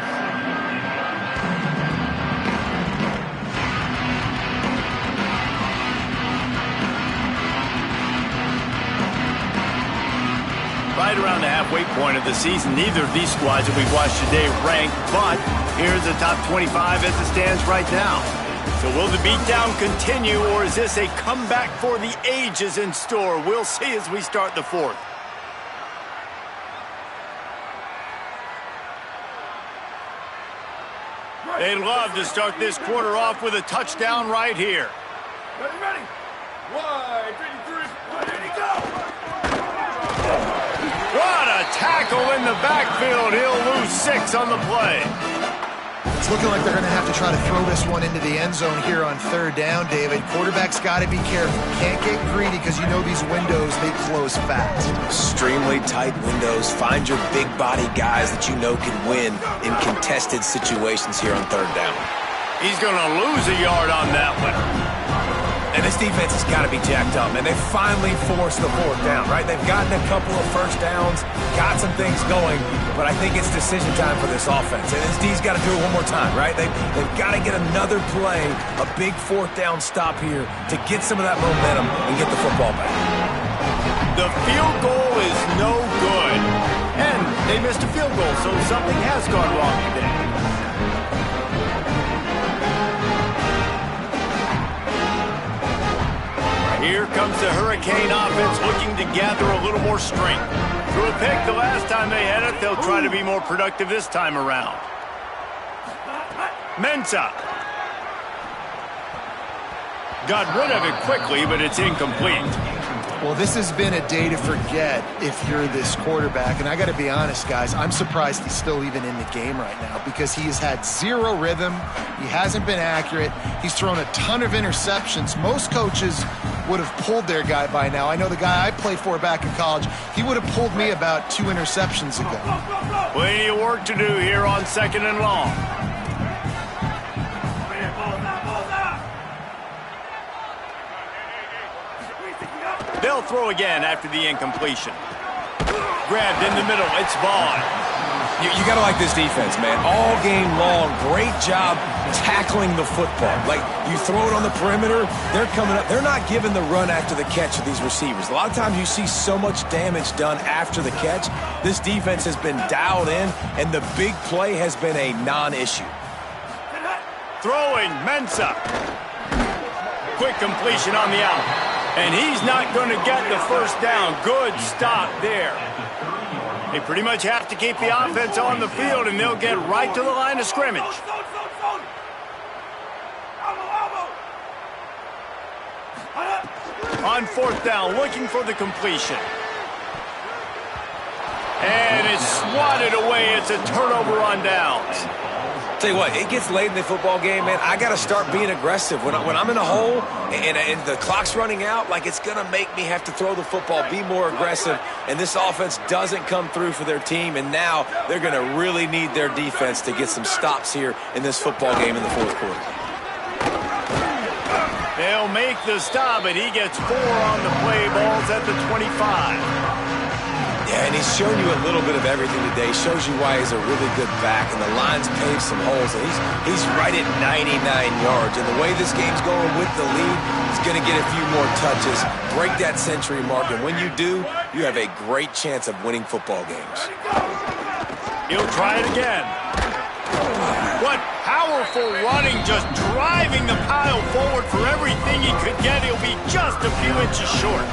[SPEAKER 1] Right around the halfway point of the season, neither of these squads that we've watched today ranked, but here's the top 25 as it stands right now. So will the beatdown continue, or is this a comeback for the ages in store? We'll see as we start the 4th. They'd love to start this quarter off with a touchdown right here.
[SPEAKER 5] Ready. 1, 2, 3, ready, go!
[SPEAKER 1] What a tackle in the backfield. He'll lose 6 on the play.
[SPEAKER 3] It's looking like they're going to have to try to throw this one into the end zone here on 3rd down, David. Quarterback's got to be careful. Can't get greedy because you know these windows, they close fast.
[SPEAKER 4] Extremely tight windows. Find your big body guys that you know can win in contested situations here on 3rd down.
[SPEAKER 1] He's going to lose a yard on that one.
[SPEAKER 4] And this defense has got to be jacked up, and they finally forced the 4th down, right? They've gotten a couple of first downs, got some things going, but I think it's decision time for this offense. And this D's got to do it one more time, right? They've got to get another play, a big 4th down stop here to get some of that momentum and get the football back.
[SPEAKER 1] The field goal is no good. And they missed a field goal, so something has gone wrong today. Here comes the Hurricane offense looking to gather a little more strength. Threw a pick the last time they had it. They'll try to be more productive this time around. Mensah. Got rid of it quickly, but it's incomplete.
[SPEAKER 3] Well, this has been a day to forget if you're this quarterback. And I got to be honest, guys, I'm surprised he's still even in the game right now because he has had 0 rhythm. He hasn't been accurate. He's thrown a ton of interceptions. Most coaches would have pulled their guy by now. I know the guy I played for back in college, he would have pulled me about 2 interceptions ago.
[SPEAKER 1] Plenty of work to do here on 2nd and long. They'll throw again after the incompletion. Grabbed in the middle. It's Vaughn.
[SPEAKER 4] You got to like this defense, man. All game long, great job tackling the football. Like, you throw it on the perimeter, they're coming up. They're not giving the run after the catch to these receivers. A lot of times you see so much damage done after the catch. This defense has been dialed in, and the big play has been a non-issue.
[SPEAKER 1] Throwing, Mensah. Quick completion on the out. And he's not going to get the first down. Good stop there. They pretty much have to keep the offense on the field, and they'll get right to the line of scrimmage. On 4th down, looking for the completion. And it's swatted away. It's a turnover on downs.
[SPEAKER 4] Tell you what, it gets late in the football game, man. I got to start being aggressive. When I'm in a hole and the clock's running out, like, it's going to make me have to throw the football, be more aggressive, and this offense doesn't come through for their team, and now they're going to really need their defense to get some stops here in this football game in the fourth quarter.
[SPEAKER 1] They'll make the stop, and he gets 4 on the play. Ball's at the 25.
[SPEAKER 4] Yeah, and he's shown you a little bit of everything today. Shows you why he's a really good back, and the line's paved some holes, and he's right at 99 yards. And the way this game's going with the lead, he's going to get a few more touches, break that century mark, and when you do, you have a great chance of winning football games.
[SPEAKER 1] He'll try it again. What powerful running, just driving the pile forward for everything he could get. He'll be just a few inches short.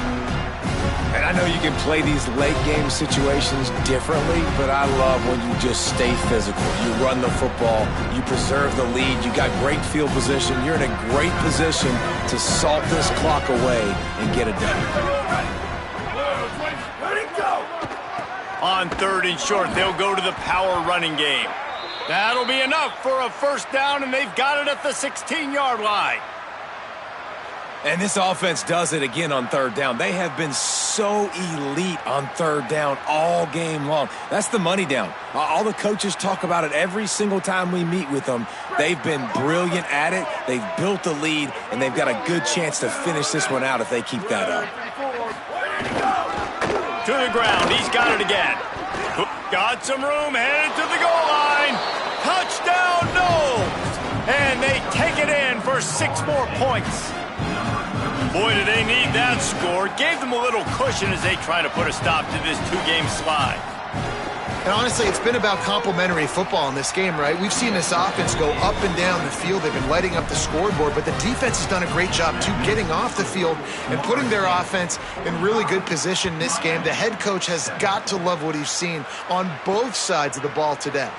[SPEAKER 4] And I know you can play these late-game situations differently, but I love when you just stay physical. You run the football, you preserve the lead, you got great field position, you're in a great position to salt this clock away and get it done.
[SPEAKER 1] On 3rd and short, they'll go to the power running game. That'll be enough for a first down, and they've got it at the 16-yard line.
[SPEAKER 4] And this offense does it again on 3rd down. They have been so elite on 3rd down all game long. That's the money down. All the coaches talk about it every single time we meet with them. They've been brilliant at it. They've built the lead, and they've got a good chance to finish this one out if they keep that up.
[SPEAKER 1] To the ground. He's got it again. Got some room, headed to the goal line. Touchdown, Knowles. And they take it in for 6 more points. Boy, do they need that score. Gave them a little cushion as they try to put a stop to this 2-game slide.
[SPEAKER 3] And honestly, it's been about complementary football in this game, right? We've seen this offense go up and down the field. They've been lighting up the scoreboard, but the defense has done a great job, too, getting off the field and putting their offense in really good position in this game. The head coach has got to love what he's seen on both sides of the ball today.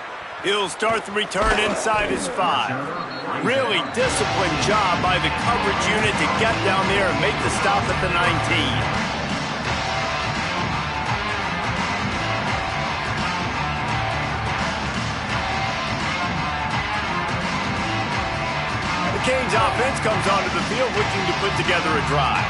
[SPEAKER 1] He'll start the return inside his 5. Really disciplined job by the coverage unit to get down there and make the stop at the 19. Canes offense comes onto the field looking to put together a drive.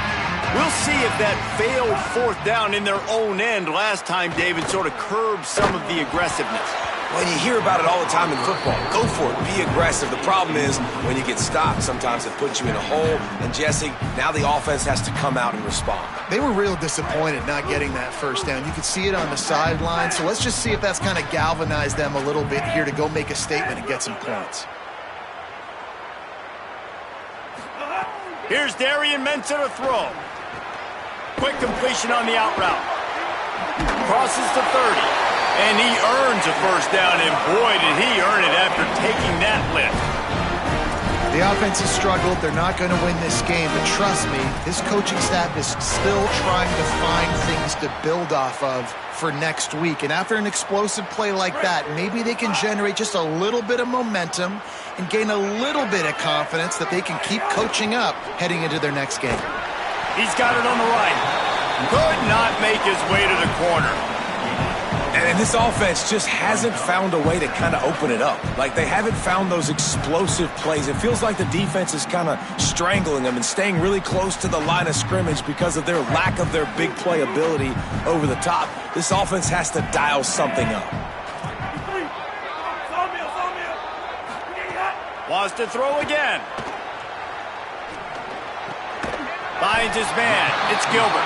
[SPEAKER 1] We'll see if that failed 4th down in their own end last time, David, sort of curbed some of the aggressiveness.
[SPEAKER 4] Well, you hear about it all the time in football. Go for it. Be aggressive. The problem is when you get stopped, sometimes it puts you in a hole. And, Jesse, now the offense has to come out and respond.
[SPEAKER 3] They were real disappointed not getting that first down. You could see it on the sideline. So let's just see if that's kind of galvanized them a little bit here to go make a statement and get some points.
[SPEAKER 1] Here's Darian Mensah to throw. Quick completion on the out route. Crosses to 30. And he earns a first down, and boy, did he earn it after taking that lift.
[SPEAKER 3] The offense has struggled. They're not going to win this game, but trust me, this coaching staff is still trying to find things to build off of for next week. And after an explosive play like that, maybe they can generate just a little bit of momentum and gain a little bit of confidence that they can keep coaching up heading into their next game.
[SPEAKER 1] He's got it on the right. Could not make his way to the corner.
[SPEAKER 4] And this offense just hasn't found a way to kind of open it up. Like, they haven't found those explosive plays. It feels like the defense is kind of strangling them and staying really close to the line of scrimmage because of their lack of their big play ability over the top. This offense has to dial something up.
[SPEAKER 1] Wants to throw again. Finds his man. It's Gilbert.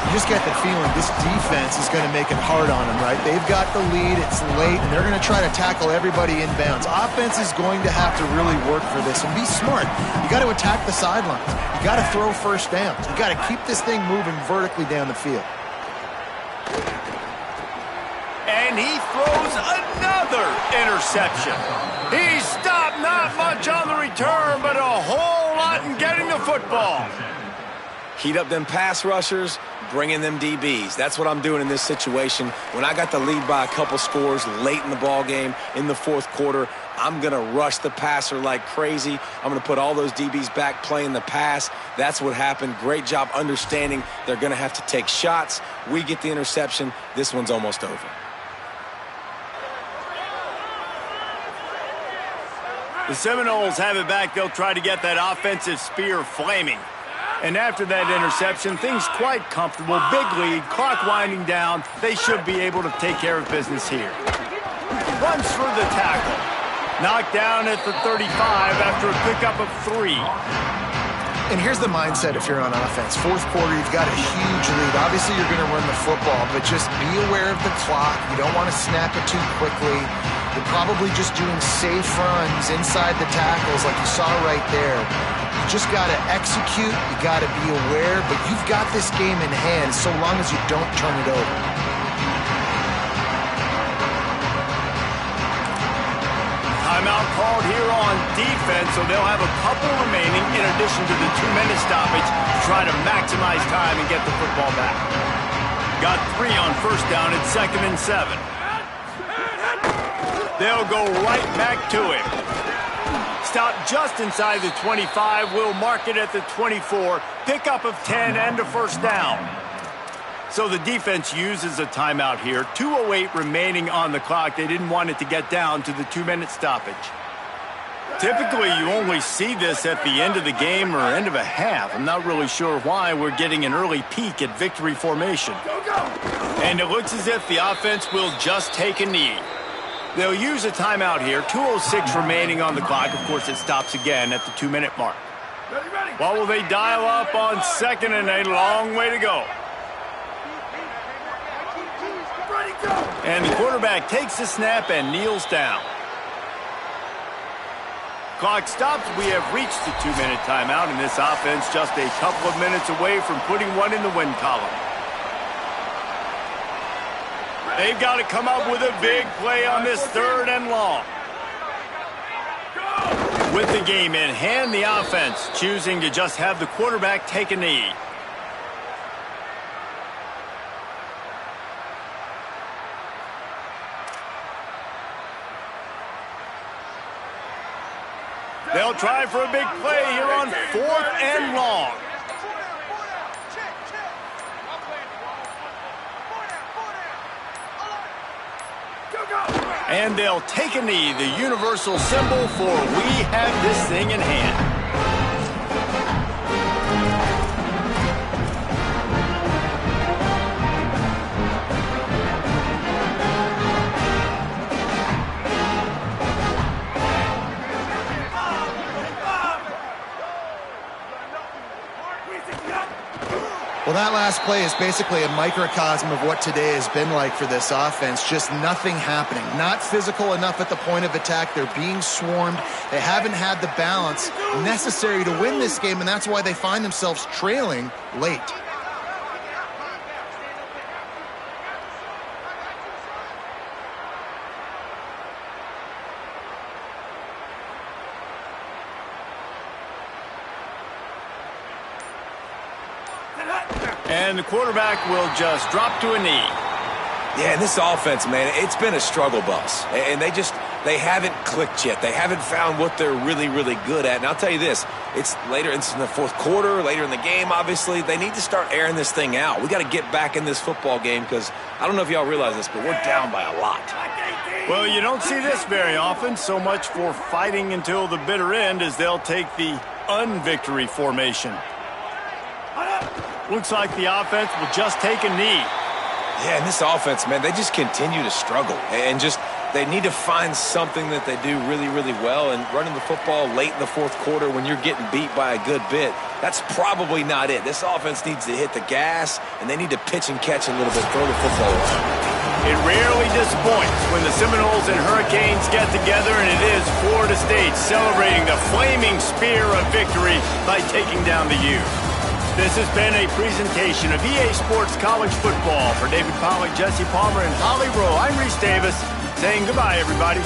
[SPEAKER 3] You just get the feeling this defense is going to make it hard on them, right? They've got the lead, it's late, and they're going to try to tackle everybody inbounds. Offense is going to have to really work for this and be smart. You got to attack the sidelines. You got to throw first downs. You got to keep this thing moving vertically down the field.
[SPEAKER 1] And he throws another interception. He stopped not much on the return, but a whole lot in getting the football.
[SPEAKER 4] Heat up them pass rushers, bring in them DBs. That's what I'm doing in this situation. When I got the lead by a couple scores late in the ball game, in the fourth quarter, I'm going to rush the passer like crazy. I'm going to put all those DBs back playing the pass. That's what happened. Great job understanding they're going to have to take shots. We get the interception. This one's almost over.
[SPEAKER 1] The Seminoles have it back. They'll try to get that offensive spear flaming. And after that interception, things quite comfortable. Big lead, clock winding down. They should be able to take care of business here. Runs for the tackle. Knocked down at the 35 after a pickup of 3.
[SPEAKER 3] And here's the mindset if you're on offense. Fourth quarter, you've got a huge lead. Obviously, you're going to run the football, but just be aware of the clock. You don't want to snap it too quickly. You're probably just doing safe runs inside the tackles like you saw right there. You just got to execute. You got to be aware, but you've got this game in hand so long as you don't turn it over.
[SPEAKER 1] Timeout called here on defense, so they'll have a couple remaining in addition to the 2-minute stoppage to try to maximize time and get the football back. Got 3 on first down at 2nd and 7. They'll go right back to him. Stop just inside the 25. We'll mark it at the 24. Pickup of 10 and a first down. So the defense uses a timeout here. 2:08 remaining on the clock. They didn't want it to get down to the 2-minute stoppage. Typically, you only see this at the end of the game or end of a half. I'm not really sure why we're getting an early peek at victory formation. And it looks as if the offense will just take a knee. They'll use a timeout here. 2:06 remaining on the clock. Of course, it stops again at the 2-minute mark. What will they dial up on 2nd and a long way to go? And the quarterback takes the snap and kneels down. Clock stops. We have reached the 2-minute timeout, and this offense just a couple of minutes away from putting one in the win column. They've got to come up with a big play on this 3rd and long. With the game in hand, the offense choosing to just have the quarterback take a knee. They'll try for a big play here on 4th and long. And they'll take a knee, the universal symbol for we have this thing in hand.
[SPEAKER 3] Well, that last play is basically a microcosm of what today has been like for this offense. Just nothing happening. Not physical enough at the point of attack. They're being swarmed. They haven't had the balance necessary to win this game, and that's why they find themselves trailing late.
[SPEAKER 1] And the quarterback will just drop to a knee.
[SPEAKER 4] Yeah, this offense, man, it's been a struggle bus. And they haven't clicked yet. They haven't found what they're really, really good at. And I'll tell you this, it's in the fourth quarter, later in the game, obviously. They need to start airing this thing out. We got to get back in this football game because I don't know if y'all realize this, but we're down by a lot.
[SPEAKER 1] Well, you don't see this very often. So much for fighting until the bitter end as they'll take the unvictory formation. Looks like the offense will just take a knee.
[SPEAKER 4] Yeah, and this offense, man, they just continue to struggle. And they need to find something that they do really, really well. And running the football late in the fourth quarter when you're getting beat by a good bit, that's probably not it. This offense needs to hit the gas, and they need to pitch and catch a little bit, throw the football around.
[SPEAKER 1] It rarely disappoints when the Seminoles and Hurricanes get together, and it is Florida State celebrating the flaming spear of victory by taking down the U. This has been a presentation of EA Sports College Football. For David Pollack, Jesse Palmer, and Holly Rowe, I'm Reese Davis saying goodbye, everybody.